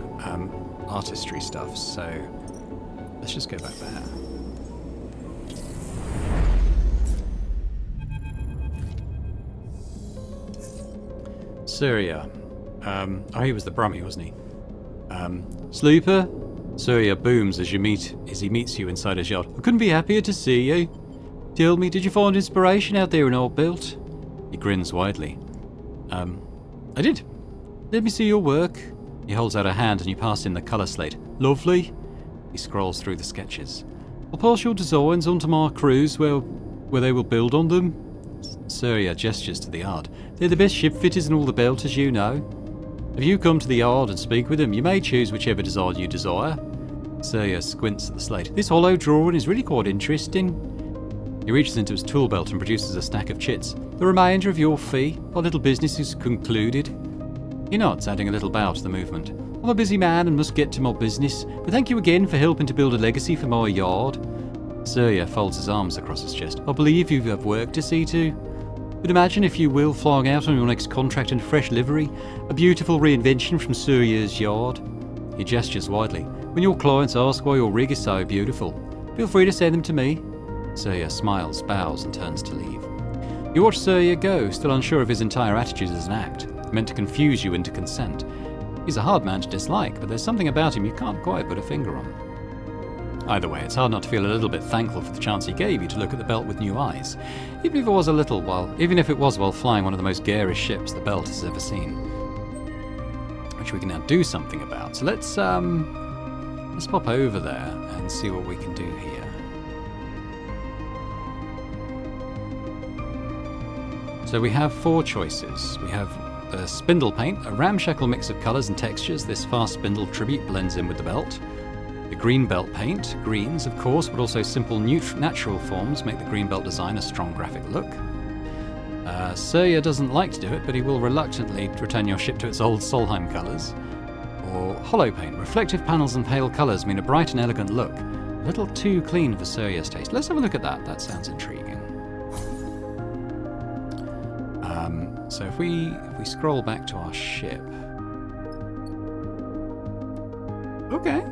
artistry stuff, so let's just go back there. Surya. Oh, he was the Brummy, wasn't he? Sleeper? Surya booms as he meets you inside his yard. I couldn't be happier to see you. Tell me, did you find inspiration out there in Old Belt? He grins widely. I did. Let me see your work. He holds out a hand and you pass in the colour slate. Lovely. He scrolls through the sketches. I'll pass your designs onto my crews where they will build on them. Surya gestures to the yard. They're the best ship fitters in all the belt, as you know. If you come to the yard and speak with them, you may choose whichever design you desire. Surya squints at the slate. This hollow drawing is really quite interesting. He reaches into his tool belt and produces a stack of chits. The remainder of your fee. Our little business is concluded. He nods, adding a little bow to the movement. I'm a busy man and must get to my business, but thank you again for helping to build a legacy for my yard. Surya folds his arms across his chest. I believe you have work to see to. But imagine, if you will, flying out on your next contract in a fresh livery, a beautiful reinvention from Surya's yard. He gestures widely. When your clients ask why your rig is so beautiful, feel free to send them to me. Surya smiles, bows, and turns to leave. You watch Surya go, still unsure of his entire attitude as an act, meant to confuse you into consent. He's a hard man to dislike, but there's something about him you can't quite put a finger on. Either way, it's hard not to feel a little bit thankful for the chance he gave you to look at the belt with new eyes, even if it was while flying one of the most garish ships the belt has ever seen, which we can now do something about. So let's pop over there and see what we can do here. So we have 4 choices. We have the spindle paint, a ramshackle mix of colours and textures. This fast spindle tribute blends in with the belt. The green belt paint, greens of course, but also simple natural forms make the green belt design a strong graphic look. Surya doesn't like to do it, but he will reluctantly return your ship to its old Solheim colours. Or hollow paint, reflective panels and pale colours mean a bright and elegant look. A little too clean for Surya's taste. Let's have a look at that, that sounds intriguing. So if we scroll back to our ship. Okay.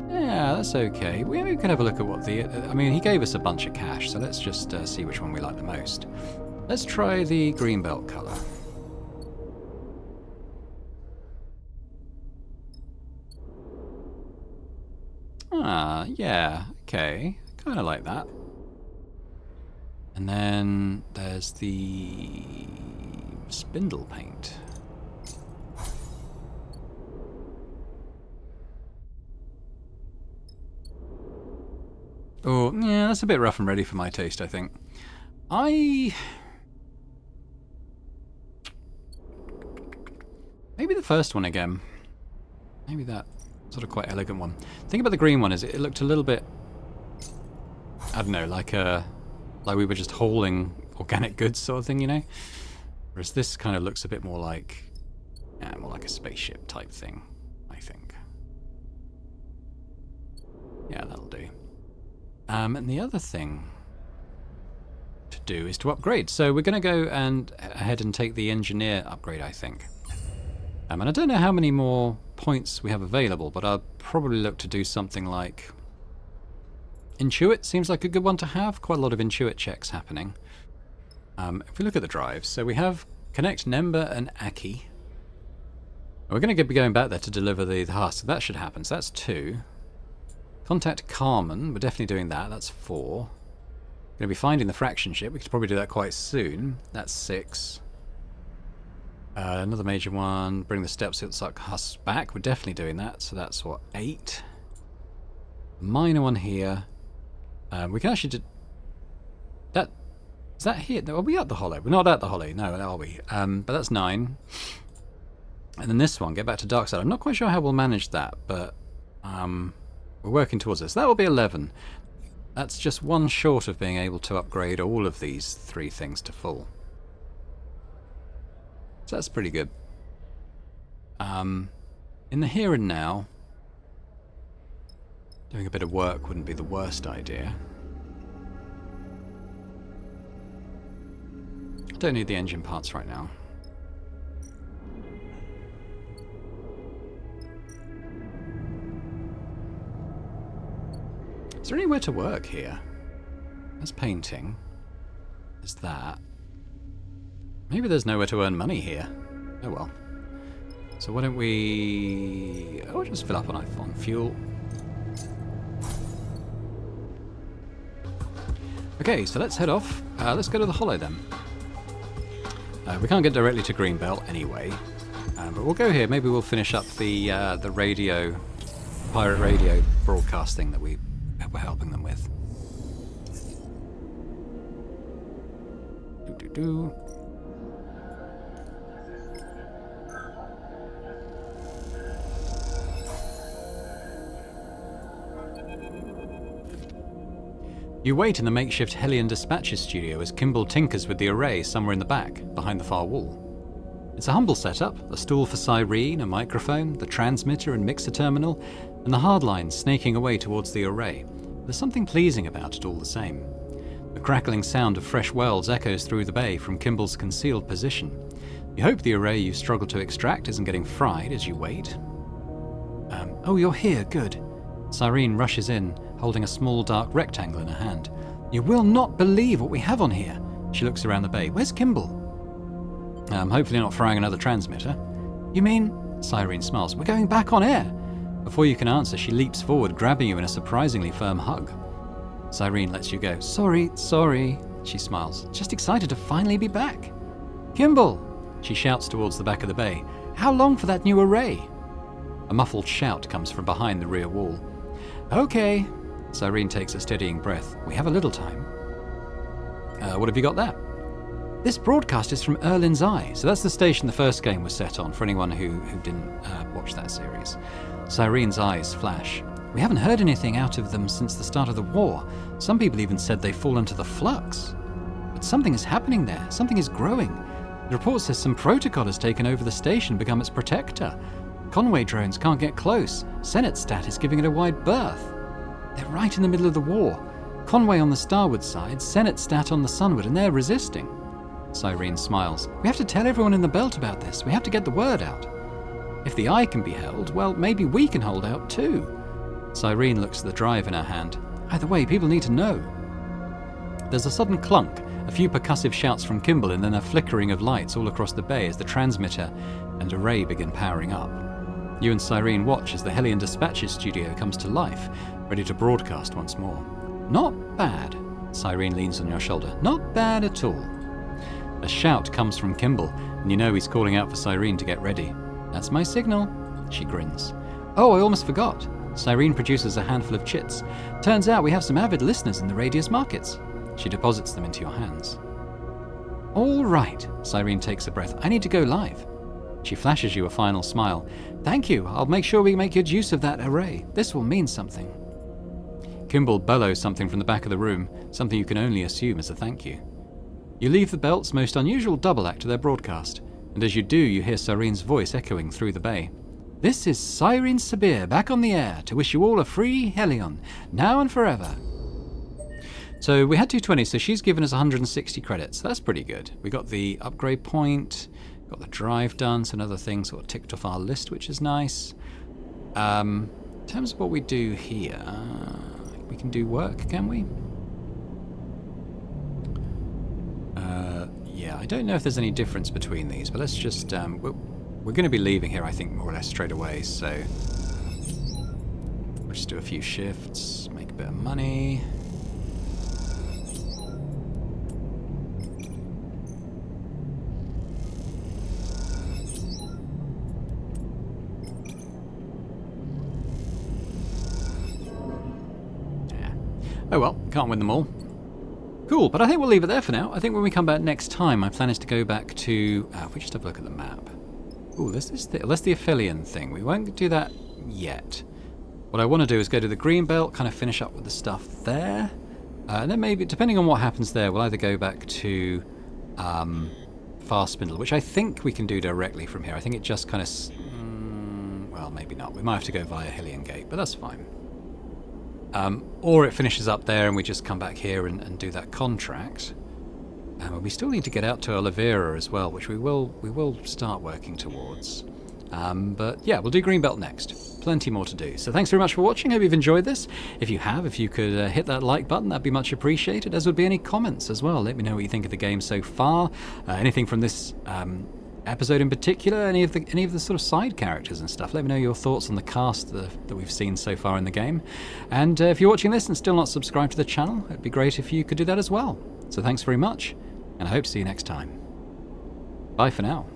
Yeah, that's okay. We can have a look at what he gave us a bunch of cash, so let's just see which one we like the most. Let's try the green belt colour. Ah, yeah, okay. Kind of like that. And then there's the spindle paint. Oh, yeah, that's a bit rough and ready for my taste, I think. Maybe the first one again. Maybe that sort of quite elegant one. The thing about the green one is it looked a little bit, I don't know, like we were just hauling organic goods sort of thing, you know? Whereas this kind of looks a bit more like a spaceship type thing, I think. Yeah, that'll do. And the other thing to do is to upgrade. So we're going to go ahead and take the engineer upgrade, I think. And I don't know how many more points we have available, but I'll probably look to do something like Intuit. Seems like a good one to have. Quite a lot of Intuit checks happening. If we look at the drives, so we have Connect Nemba and Aki. We're going to be going back there to deliver the husk, so that should happen. So that's 2. Contact Carmen, we're definitely doing that, that's 4. Going to be finding the fraction ship, we could probably do that quite soon, that's 6. Another major one, bring the steps husk back, we're definitely doing that, so that's what, 8. Minor one here. We can actually do that. Is that here? No, are we at the Hollow? We're not at the Hollow, no, are we? But that's 9. And then this one, get back to Darkside. I'm not quite sure how we'll manage that, but we're working towards this. That will be 11. That's just one short of being able to upgrade all of these 3 things to full. So that's pretty good. In the here and now, doing a bit of work wouldn't be the worst idea. I don't need the engine parts right now. Is there anywhere to work here? There's painting. There's that. Maybe there's nowhere to earn money here. Oh well. So why don't we... Oh, just fill up on fuel. Okay, so let's head off. Let's go to the Hollow then. We can't get directly to Greenbelt anyway. But we'll go here. Maybe we'll finish up the radio, pirate radio broadcasting that we're helping them with. Do. You wait in the makeshift Hellion Dispatches studio as Kimball tinkers with the array somewhere in the back, behind the far wall. It's a humble setup, a stool for Cyrene, a microphone, the transmitter and mixer terminal, and the hardline snaking away towards the array. There's something pleasing about it all the same. The crackling sound of fresh welds echoes through the bay from Kimball's concealed position. You hope the array you struggle to extract isn't getting fried as you wait. Oh, you're here, good. Cyrene rushes in, holding a small dark rectangle in her hand. You will not believe what we have on here. She looks around the bay. Where's Kimball? Hopefully not frying another transmitter. You mean? Cyrene smiles. We're going back on air. Before you can answer, she leaps forward, grabbing you in a surprisingly firm hug. Cyrene lets you go. Sorry, she smiles. Just excited to finally be back. Kimball! She shouts towards the back of the bay. How long for that new array? A muffled shout comes from behind the rear wall. Okay. Cyrene takes a steadying breath. We have a little time. What have you got there? This broadcast is from Erlin's Eye, so that's the station the first game was set on, for anyone who didn't watch that series. Cyrene's eyes flash. We haven't heard anything out of them since the start of the war. Some people even said they've fallen to the flux. But something is happening there. Something is growing. The report says some protocol has taken over the station, become its protector. Conway drones can't get close. Senate Stat is giving it a wide berth. They're right in the middle of the war. Conway on the starward side, Senate Stat on the sunward, and they're resisting. Cyrene smiles. We have to tell everyone in the belt about this. We have to get the word out. If the eye can be held, well, maybe we can hold out too. Cyrene looks at the drive in her hand. Either way, people need to know. There's a sudden clunk, a few percussive shouts from Kimball, and then a flickering of lights all across the bay as the transmitter and array begin powering up. You and Cyrene watch as the Hellion Dispatches studio comes to life, ready to broadcast once more. Not bad. Cyrene leans on your shoulder. Not bad at all. A shout comes from Kimball, and you know he's calling out for Cyrene to get ready. That's my signal. She grins. Oh, I almost forgot. Cyrene produces a handful of chits. Turns out we have some avid listeners in the radius markets. She deposits them into your hands. All right. Cyrene takes a breath. I need to go live. She flashes you a final smile. Thank you. I'll make sure we make good use of that array. This will mean something. Kimball bellows something from the back of the room, something you can only assume is a thank you. You leave the belt's most unusual double act to their broadcast, and as you do, you hear Cyrene's voice echoing through the bay. This is Cyrene Sabir back on the air to wish you all a free Hellion, now and forever. So we had 220, so she's given us 160 credits. That's pretty good. We got the upgrade point, got the drive done, so another thing sort of ticked off our list, which is nice. In terms of what we do here, we can do work, can we? Yeah, I don't know if there's any difference between these, but let's just, we're going to be leaving here, I think, more or less straight away, so we'll just do a few shifts, make a bit of money. Yeah. Oh well, can't win them all. Cool, but I think we'll leave it there for now. I think when we come back next time, my plan is to go back to... if we just have a look at the map. Ooh, that's the Aphelion thing. We won't do that yet. What I want to do is go to the green belt, kind of finish up with the stuff there. And then maybe, depending on what happens there, we'll either go back to fast spindle, which I think we can do directly from here. I think it just kind of... well, maybe not. We might have to go via Hillian Gate, but that's fine. Or it finishes up there and we just come back here and do that contract. And we still need to get out to Oliveira as well, which we will start working towards. But yeah, we'll do Greenbelt next. Plenty more to do. So thanks very much for watching. Hope you've enjoyed this. If you have, if you could hit that like button, that'd be much appreciated, as would be any comments as well. Let me know what you think of the game so far. Anything from this episode in particular, any of the sort of side characters and stuff. Let me know your thoughts on the cast that we've seen so far in the game. And if you're watching this and still not subscribed to the channel, it'd be great if you could do that as well. So thanks very much, and I hope to see you next time. Bye for now.